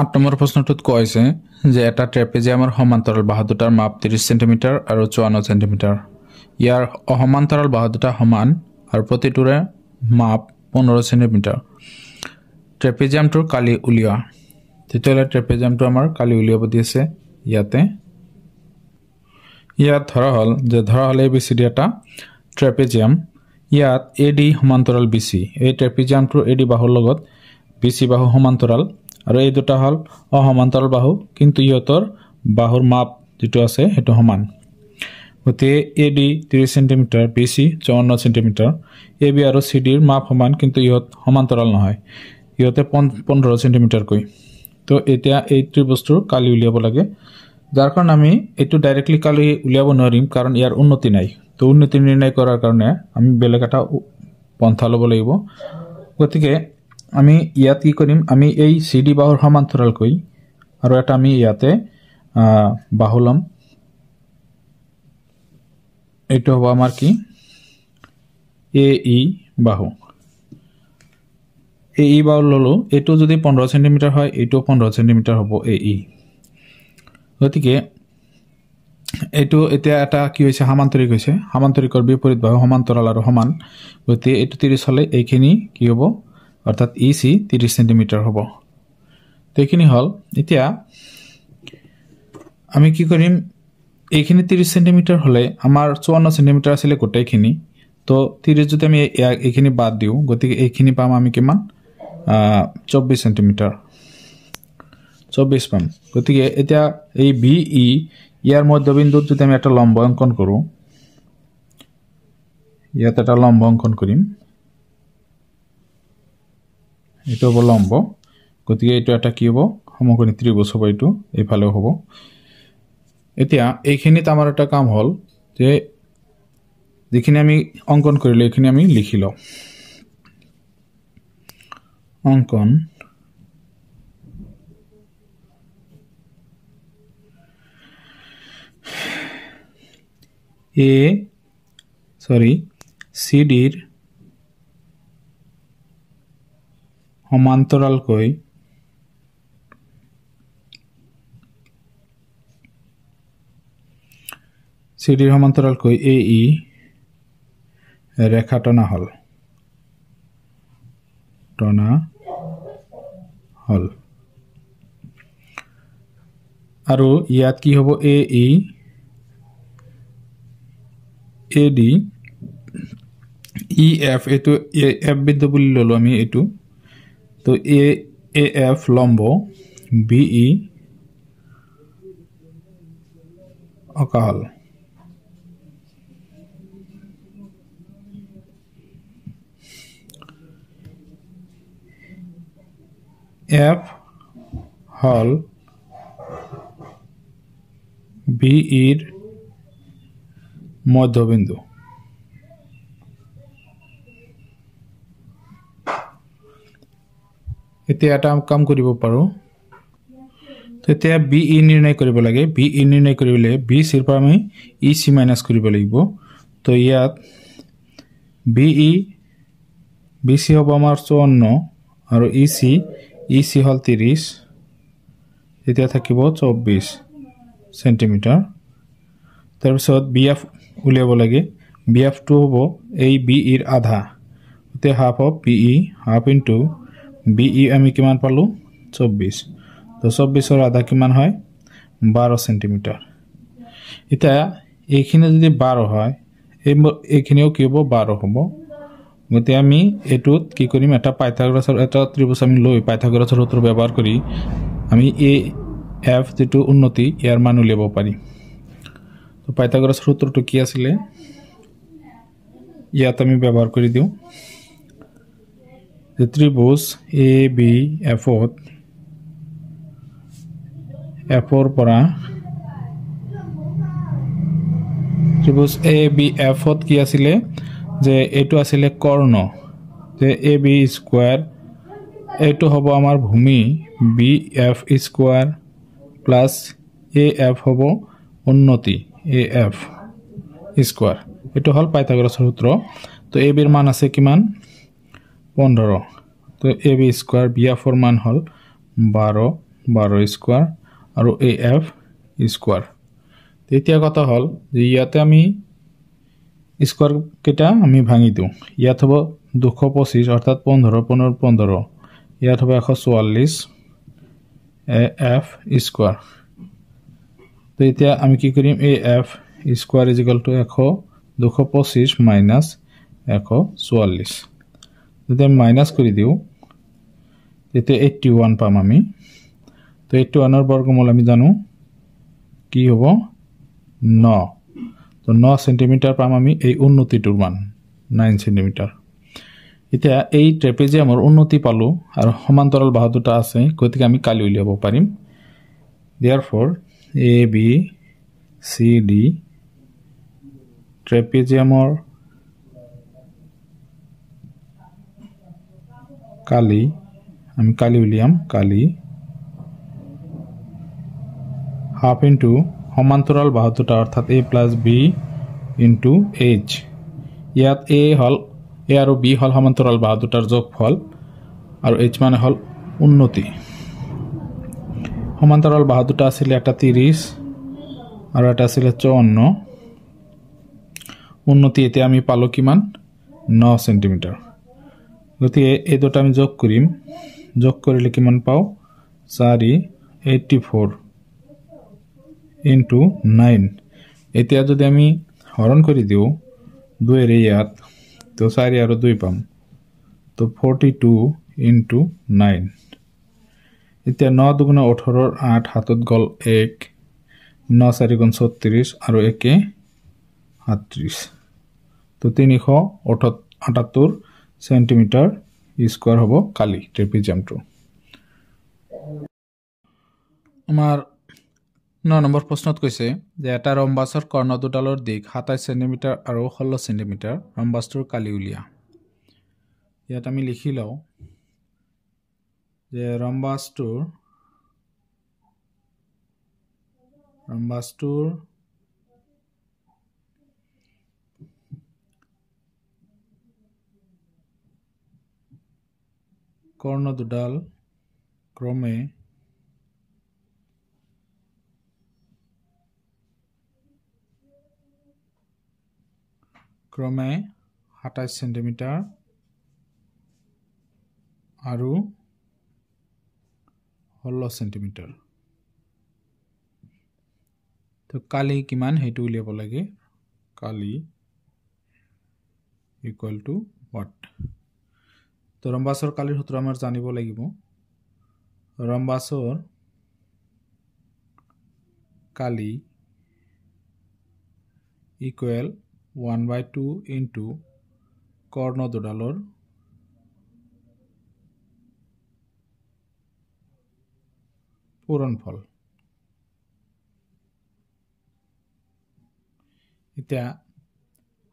8 number প্ৰশ্নটোত কৈছে যে এটা ট্ৰেপেজিয়ামৰ সমান্তৰাল বাহু দুটাৰ মাপ 30 সেন্টিমিটাৰ আৰু 54 সেন্টিমিটাৰ। ইয়াৰ অসমান্তৰাল বাহু দুটা সমান আৰু প্ৰতিটোৰে মাপ 15 সেন্টিমিটাৰ। ট্ৰেপেজিয়ামটোৰ কালি উলিওৱা। তেতিয়াহ'লে ট্ৰেপেজিয়ামটো আমাৰ কালি উলিয়াব দি আছে ইয়াত ধৰা হ'ল ABCD এটা ট্ৰেপেজিয়াম। ইয়াত AD সমান্তৰাল BC। এই ট্ৰেপেজিয়ামটোৰ AD বাহুৰ লগত BC বাহু সমান্তৰাল আৰু এই দুটা হল অসমান্তৰাল বাহু, কিন্তু ইহঁতৰ বাহুৰ মাপ যেটো আছে হেতু সমান। গতে AD 30 centimetre, BC 54 centimetre. AB আৰু CD ৰ মাপ সমান, কিন্তু ইহঁত সমান্তৰাল নহয়, ইহঁতে 15 সেন্টিমিটাৰ কৈ। তো এতিয়া এই ত্ৰিভুজটোৰ কালি উলিয়াব লাগে, যাৰ কাৰণ আমি এটো ডাইৰেক্টলি কালি উলিয়াব নোৱাৰিম কাৰণ ইয়াৰ উন্নতি নাই। তো উন্নতি নিৰ্ণয় কৰাৰ কাৰণে আমি বেলেগ এটা পন্থা ল'ব লাগিব। গতিকে আমি ইয়াত কি কৰিম, আমি এই CD বাহুৰ সমান্তৰাল কৈ আৰু এটা আমি ইয়াতে বাহু লম। এটো হ'ব আমাৰ কি AE বাহু। AE বাহু ললো, এটো যদি 15 সেন্টিমিটাৰ হয় এটো 15 সেন্টিমিটাৰ হ'ব AE। গতিকে এটো এতিয়া এটা কি হৈছে, সমান্তৰিক হৈছে। সমান্তৰিকৰ বিপৰীত বাহু সমান্তৰাল আৰু সমান। গতিকে এটো 30 হলে এইখিনি কি হ'ব, অৰ্থাৎ EC 30 সেন্টিমিটাৰ হ'ব। তো এইখিনি হল। এতিয়া আমি কি কৰিম, এইখিনি 30 সেন্টিমিটাৰ হলে আমাৰ 54 সেন্টিমিটাৰ আছিল গোটেইখিনি। তো 30 যদি আমি এইখিনি বাদ দিও, গতিকে এইখিনি পাম আমি কিমান 24 সেন্টিমিটাৰ, 24 পাম। গতিকে এতিয়া এই BE ইয়াৰ মধ্যবিন্দুত যদি আমি এটা লম্ব অঙ্কন কৰো, ইয়াত এটা লম্ব অঙ্কন কৰিম, এটো হ'ব লম্ব। গতিকে এটো এটা কি হ'ব, সমকোণী ত্ৰিভুজ হ'ব, এটো এইফালেও হ'ব। এতিয়া এইখিনিত আমাৰ এটা কাম হল যে যিখিনি আমি অঙ্কন কৰিলে এইখিনি আমি লিখি লওঁ। অঙ্কন CD ৰ সমান্তৰালকৈ CD ৰ সমান্তৰালকৈ AE ৰেখা টনা হল আৰু ইয়াত কি হ'ব, AE AD EF, এটো F বিন্দু বুলি ললো আমি এটো। তো AF লম্ব, BE Oka hall. F hall BE ৰ মধ্যবিন্দু। এতিয়া এটা কাম কৰিব পাৰো, তেতিয়া BE নিৰ্ণয় কৰিব লাগে। BE নিৰ্ণয় কৰিলে BC ৰ পৰা আমি EC মাইনাস কৰিব লাগিব। তো ইয়াত BC হ'ব আমাৰ 54 আৰু EC হল 30, এতিয়া থাকিব 24 সেন্টিমিটাৰ। তাৰ পিছত BF উলিয়াব লাগে। BF টো হ'ব এই BE ৰ আধা, তে half of BE, half into BE আমি কিমান পালো 24। তো 24 ৰ আধা কিমান হয় 12 সেন্টিমিটাৰ। এতিয়া এইখিনি যদি 12 হয়, এইখিনিও কি হ'ব 12 হ'ব। গতিকে আমি এটোত কি কৰিম, এটা পাইথাগোৰাছৰ এটা ত্ৰিভুজ আমি লৈ পাইথাগোৰাছৰ সূত্ৰ ব্যৱহাৰ কৰি আমি AF যেটো উন্নতি ইয়াৰ মান উলিয়াব পাৰিম। তো পাইথাগোৰাছৰ সূত্ৰটো কি আছিল, ইয়াত আমি ব্যৱহাৰ কৰি দিও। যে ত্ৰিভুজ ABF ৰ পৰা ত্ৰিভুজ ABF কি আছিল, যে এটো আছিল কৰ্ণ, যে AB স্কয়াৰ, এটো হ'ব আমাৰ ভূমি BF স্কয়াৰ প্লাস AF হ'ব উন্নতি AF স্কয়াৰ। এটো হল পাইথাগোৰাসৰ সূত্ৰ। তো AB ৰ মান আছে কিমান 15। তো AB স্কয়াৰ BF ৰ মান হল 12 12 স্কোয়াৰ আৰু AF স্কোয়ার তেতিয়া কথা হল যে ইয়াতে আমি স্কোয়ার কেটা আমি ভাঙি দিও ইয়াত হ'ব 225 অর্থাৎ 15 15 15 ইয়াত হ'ব 144 AF স্কোয়ার তো এতিয়া আমি কি কৰিম AF স্কোয়াৰ = 225 মাইনাস 144 যদি আমি মাইনাস কৰি দিও তেতিয়া 81 পাম আমি তো 81 এর বর্গমূল আমি জানো কি হ'ব 9 তো 9 সেন্টিমিটার পাম আমি এই উন্নতিটোৰ মান 9 সেন্টিমিটাৰ এতিয়া এই ট্ৰেপেজিয়ামৰ উন্নতি পালো আৰু সমান্তৰাল বাহু দুটা আছে গতিকে আমি কালি উলিয়াব পাৰিম therefore AB CD ট্ৰেপেজিয়ামৰ কালি আমি কালি উলিয়াম কালি হাফ ইনটু সমান্তরাল বাহু দুটা অর্থাৎ A plus B into H ইয়াত A হল A আৰু B হল সমান্তৰাল বাহু দুটাৰ যোগফল আৰু H মানে হল উন্নতি সমান্তৰাল বাহু দুটা আছিল এটা 30 আৰু এটা আছিল 54 উন্নতি এতিয়া আমি পালো কিমান 9 সেন্টিমিটাৰ গতিকে এই দুটা আমি যোগ কৰিম যোগ কৰিলে কিমান পাও 484 into 9 এতিয়া যদি আমি হৰণ কৰি দিও 2 এৰ ইয়াত তো 4 আৰু 2 পাম তো 42 into 9 এতিয়া 9 দুগুণ 18 8 হাতত গল 1 9 4 গুণ 36 আৰু 1 38 তো 378 সেন্টিমিটাৰ স্কয়াৰ হবো কালি ট্ৰেপিজিয়ামটো আমাৰ 9 নম্বৰ প্ৰশ্নত কৈছে যে এটা ৰম্বাসৰ কৰ্ণ দুডালৰ দিক 27 সেন্টিমিটাৰ আৰু 16 সেন্টিমিটাৰ ৰম্বাসটোৰ কালি উলিয়া ইয়াত আমি লিখি লও যে ৰম্বাসটোৰ কৰ্ণ দুডাল ক্ৰমে ক্ৰমে 27 সেন্টিমিটাৰ আৰু 16 সেন্টিমিটার তো কালি কিমান হেতু উলিয়াব লাগে কালি ইকুয়াল টু what তো ৰম্বাসৰ কালিৰ সূত্ৰ আমাৰ জানিব লাগিব ৰম্বাসৰ কালি ইকুয়াল 1/2 into কৰ্ণ দুডালৰ পূৰণফল এতিয়া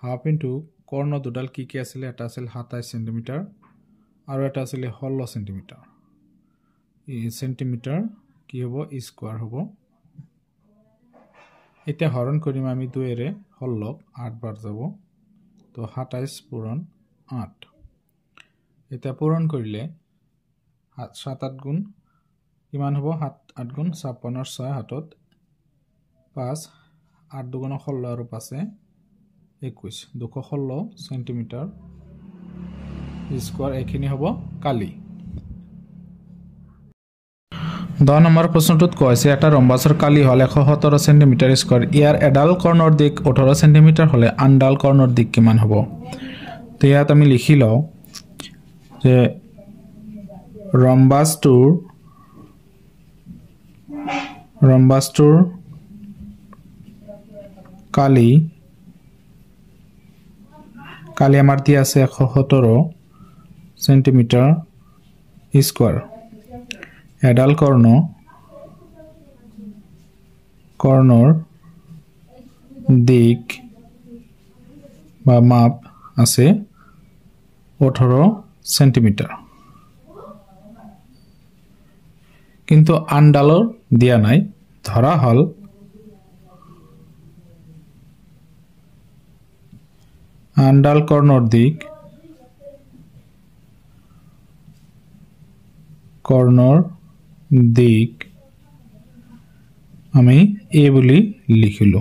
হাফ ইনটু কৰ্ণ দুডাল কি আছিল এটা আছিল 27 সেন্টিমিটাৰ আৰু এটা আছিল 16 সেন্টিমিটাৰ এই সেন্টিমিটাৰ কি হ'ব স্কয়াৰ হ'ব এটা হৰণ কৰিম আমি 2 এৰে 16 8 বাৰ যাব তো 27 পূৰণ 8 এটা পূৰণ কৰিলে 7 8 গুণ কিমান হ'ব 7 8 গুণ 56 ৰ 6 হাতত 5 8 দুগুণ 16 আৰু 5 21 216 সেন্টিমিটাৰ স্কয়াৰ এখিনি হ'ব কালি 10 নম্বৰ প্ৰশ্নটোত কৈছে এটা ৰম্বাসৰ কালি হল 117 সেন্টিমিটাৰ স্কয়াৰ ইয়াৰ এডাল কৰ্ণৰ দিক 18 সেন্টিমিটাৰ হলে আনডাল কৰ্ণৰ দিক কিমান হ'ব তো ইয়াত আমি লিখি লও যে ৰম্বাসটোৰ কালি আমাৰ দিয়া আছে 117 সেন্টিমিটাৰ স্কয়াৰ এডাল কৰ্ণৰ দিক বা মাপ আছে 18 সেন্টিমিটাৰ কিন্তু আনডালৰ দিয়া নাই ধৰা হল আনডাল কৰ্ণৰ দিক দিক আমি এ বুলি লিখিলো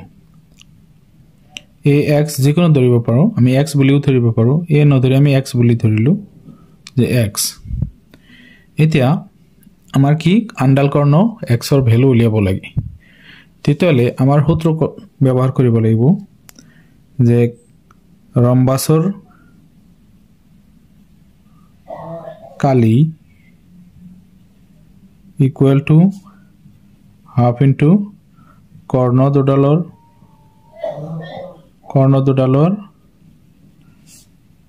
এ এক্স যিকোনো ধৰিব পাৰো আমি এক্স বুলিও ধৰিব পাৰো এ নধৰি আমি এক্স বুলি ধৰিলো যে এক্স এতিয়া আমাৰ কি আন্ডাল কৰ্ণ এক্সৰ ভ্যালু উলিয়াব লাগে তেতিয়ালে আমাৰ সূত্ৰ ব্যৱহাৰ কৰিব লাগিব যে ৰম্বাসৰ কালি equal to half into কৰ্ণ দুডালৰ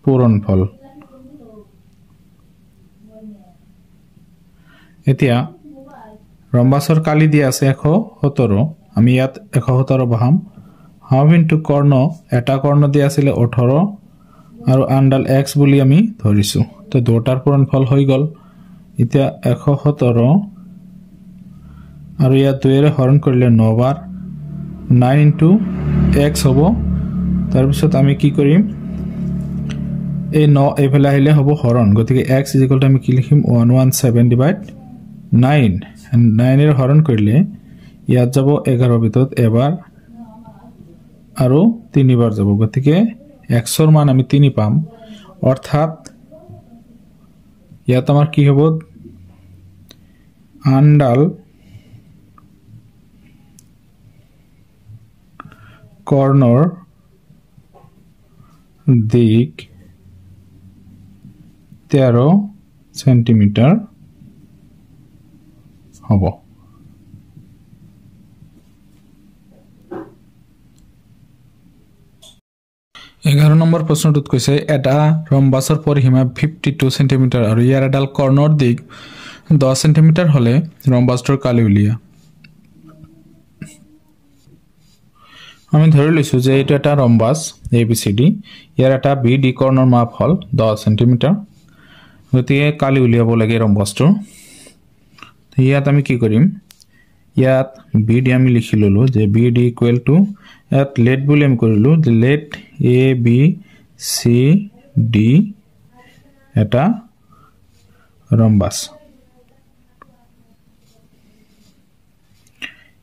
পূৰণফল এতিয়া ৰম্বাসৰ কালি দিয়া আছে 117 আমি ইয়াত 117 বহাম half into কৰ্ণ এটা কৰ্ণ দিয়া আছিল 18 আৰু আন্ডাল x বুলি আমি ধৰিছো তো দুটাৰ পূৰণফল হৈ গল এতিয়া 117 আৰু ইয়াত 2 ৰে হৰণ কৰিলে 9 বাৰ 9 into x হ'ব তাৰ পিছত আমি কি কৰিম এই 9 এফালে আহিলে হ'ব হৰণ গতিকে x = আমি কি লিখিম 117 divide 9 and 9 এৰ হৰণ কৰিলে ইয়াত যাব 11 ভিতৰত এবাৰ আৰু 3 বাৰ যাব গতিকে x ৰ মান আমি 3 পাম অৰ্থাৎ ইয়াত আমাৰ কি হ'ব আন্ডাল কৰ্ণৰ দিক 13 সেন্টিমিটাৰ হ'ব 11 নম্বৰ প্ৰশ্নটোত কৈছে এটা ৰম্বাসৰ পৰিসীমা 52 সেন্টিমিটাৰ আৰু ইয়াৰ এডাল কৰ্ণৰ দিক 10 সেন্টিমিটাৰ হলে ৰম্বাসটোৰ কালি উলিয়া আমি ধৰি লৈছো যে এটা এটা ৰম্বাস ABCD ইয়াৰ এটা BD কৰ্ণৰ মাপ হল 10 সেন্টিমিটাৰ গতিকে কালি উলিয়াব লাগে ৰম্বাসটো ইয়াত আমি কি কৰিম ইয়াত BD আমি লিখি ললো যে BD = at let বুলি আমি কৰিলো যে let ABCD এটা ৰম্বাস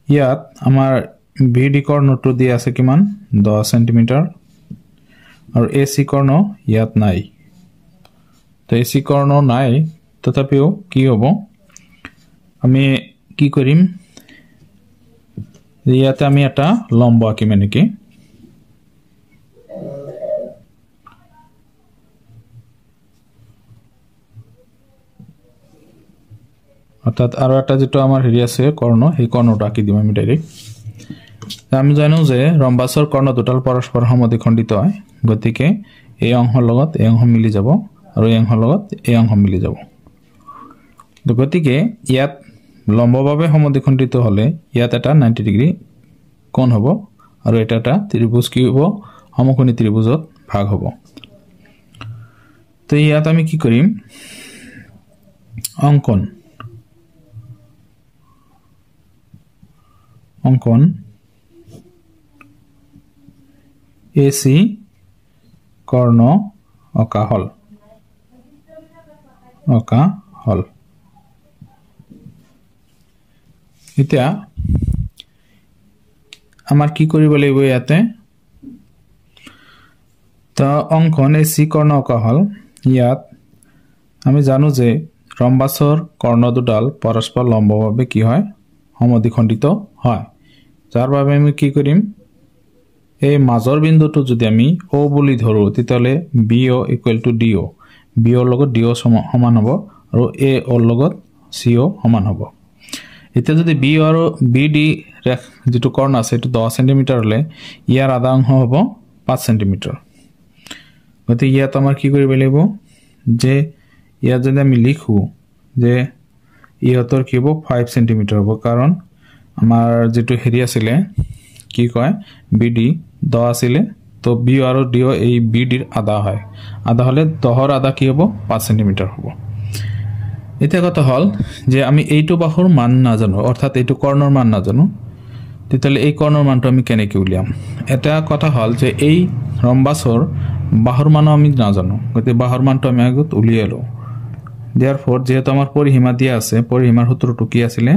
ইয়াত আমাৰ BD কৰ্ণটো দিয়া আছে কিমান 10 সেন্টিমিটাৰ আৰু AC কৰ্ণ ইয়াত নাই তো AC কৰ্ণ নাই তথাপিও কি হ'ব আমি কি কৰিম ইয়াতে আমি এটা লম্ব আঁকিম এনেকে অৰ্থাৎ আৰু এটা যেটো আমাৰ হেৰি আছে কৰ্ণ সেই কৰ্ণটো আঁকি দিম আমি ডাইৰেক্ট আমি জানো যে ৰম্বাসৰ কৰ্ণ দুটাল পৰস্পৰ সমদ্বিখণ্ডিত হয় গতিকে এই অংশৰ লগত এই অংশ মিলি যাব আৰু এই অংশৰ লগত এই অংশ মিলি যাব গতিকে ইয়াত লম্বভাৱে সমদ্বিখণ্ডিত হলে ইয়াত এটা 90 ডিগ্ৰী কোণ হ'ব আৰু এটা এটা ত্ৰিভুজ কি হ'ব সমকোণী ত্ৰিভুজত ভাগ হ'ব তো ইয়াত আমি কি কৰিম অঙ্কন AC কৰ্ণ অকা হল এতিয়া আমাৰ কি কৰিব লাগিব ইয়াতে তো অঙ্কন AC কৰ্ণ অকা হল ইয়াত আমি জানো যে ৰম্বাসৰ কৰ্ণ দুডাল পৰস্পৰ লম্বভাৱে কি হয় সমদ্বিখণ্ডিত হয় যাৰ বাবে আমি কি কৰিম এই মাজৰ বিন্দুটো যদি আমি O বুলি ধৰো তেতিয়ালে BO = DO BO লগত DO সমান হ'ব আৰু AO লগত CO সমান হ'ব এতিয়া যদি BO আৰু BD যেটো কৰ্ণ আছে এটো 10 সেন্টিমিটাৰ হলে ইয়াৰ আধা অংশ হ'ব 5 সেন্টিমিটাৰ গতি ইয়াত আমাৰ কি কৰিব লাগিব যে ইয়াত যদি আমি লিখো যে ইহতৰ কি হ'ব 5 সেন্টিমিটাৰ হ'ব কাৰণ আমাৰ যেটো হেৰি আছিল কি কয় BD 10 আছিল তো BO আৰু DO এই BD ৰ আধা হয় আধা হলে 10ৰ আধা কি হ'ব 5 সেন্টিমিটাৰ হ'ব এতিয়া কথা হল যে আমি এইটো বাহুৰ মান নাজানো অৰ্থাৎ এইটো কৰ্ণৰ মান নাজানো তেতিয়ালে এই কৰ্ণৰ মানটো আমি কেনেকৈ উলিয়াম এটা কথা হল যে এই ৰম্বাসৰ বাহুৰ মান আমি নাজানো গতি বাহুৰ মানটো আমি আগত উলিয়ালো therefore যেহেতু আমার পরিসীমা দিয়া আছে পরিসীমার সূত্রটো কি আছিল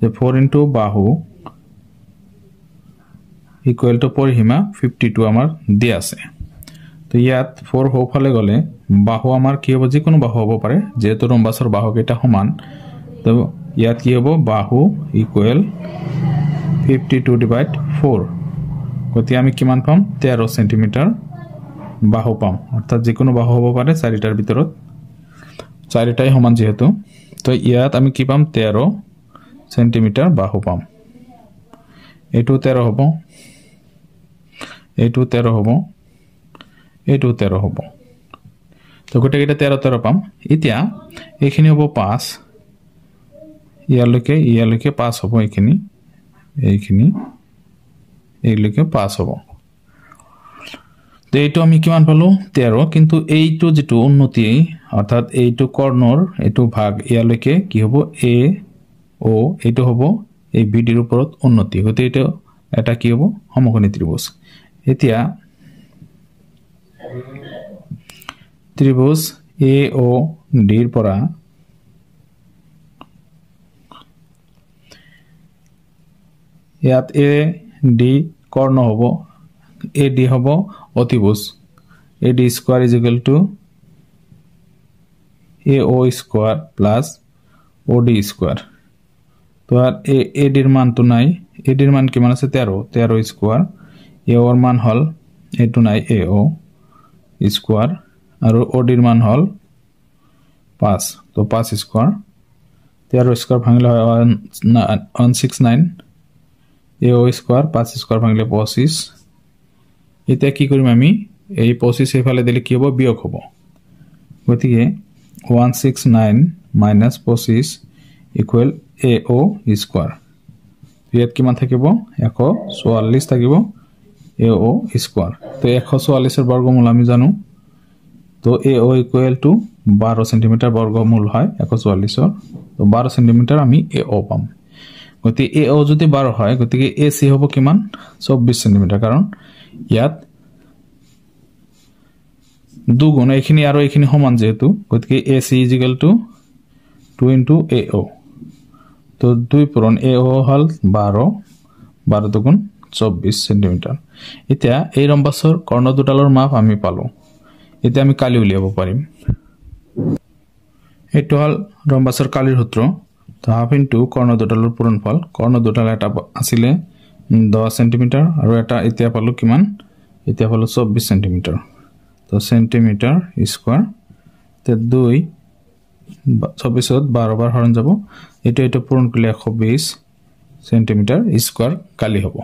যে 4 into বাহু ইকুয়াল টু পরিসীমা 52 আমার দিয়া আছে তো ইয়াত 4 হোপ হলে গলে বাহু আমার কি হবে যে কোনো বাহু হবো পারে যেহেতু ৰম্বাসৰ বাহু এটা সমান তো ইয়াত কি হ'ব বাহু ইকুয়াল 52 ডিভাইড 4 গতি আমি কিমান পাম 13 সেন্টিমিটার বাহু পাম অর্থাৎ যে কোনো বাহু হবো পারে চাৰিটাৰ ভিতৰত চাৰিটাই সমান যেহেতু তো ইয়াত আমি কি পাম 13 সেন্টিমিটার বাহু পাম এটু 13 হ'ব এটু 13 হ'ব এটু 13 হ'ব তো গোটেইটা 13 13 পাম এতিয়া এইখিনি হ'ব 5 ইয়ালৈকে 5 হ'ব এইখিনি এইলৈকে 5 হ'ব তো এইটো আমি কিমান পালো 13 কিন্তু এইটো যেটো উন্নতি অর্থাৎ এইটো কৰ্ণৰ এইটো ভাগ ইয়ালৈকে কি হ'ব এ ও এইটো হ'ব এই বিডিৰ ওপৰত উন্নতি গতে এইটো এটা কি হ'ব সমকোণী ত্ৰিভুজ এতিয়া ত্ৰিভুজ এ ও ডিৰ পৰা ইয়াত এ ডি কৰ্ণ হ'ব এ ডি হ'ব অতিভুজ A D square is equal to A O square plus O D square তো আর এ ডিৰ মানটো নাই এ ডিৰ মান কিমান আছে 13 স্কয়াৰ এ ওৰ মান হল এটো নাই এ ও স্কয়াৰ আৰু ও ডিৰ মান হল 5 তো 5 স্কয়ার 13 স্কয়ার ভাঙিলে হয় 169 এ ও স্কয়ার 5 স্কয়ার ভাঙিলে 25 এটা কি কৰিম আমি এই 25 এফালে দিলে কি হ'ব বিয়োগ হ'ব গতিকে 169 minus 25 equal AO square ইয়াত কিমান থাকিব 144 থাকিব AO square তো 144 এর বর্গমূল আমি জানো তো AO equal to 12 cm বর্গমূল হয় 144 এর তো 12 cm আমি AO পাম গতি AO যদি 12 হয় গতিকে AC হ'ব কিমান 24 cm কারণ ইয়াত দুগুণ এইখিনি আৰু এইখিনি সমান যেহেতু গতিকে AC is equal to 2 into AO তো 2 পূরণ AO হল 12 দুগুণ 24 সেন্টিমিটার এতিয়া এই ৰম্বাসৰ কৰ্ণ দুটালৰ মাপ আমি পালো এতিয়া আমি কালি উলিয়াব পাৰিম এটো হল ৰম্বাসৰ কালিৰ সূত্ৰ তো হাফ ইনটু কৰ্ণ দুটালৰ পূৰণফল কৰ্ণ দুটাল এটা আছিল 10 সেন্টিমিটাৰ আৰু এটা এতিয়া পালো কিমান এতিয়া পালো 24 সেন্টিমিটার তো সেন্টিমিটার স্কয়ার তে 2 24 12 বার হরণ যাব এটা পূরণ করলে 120 সেন্টিমিটার স্কয়ার কালি হবে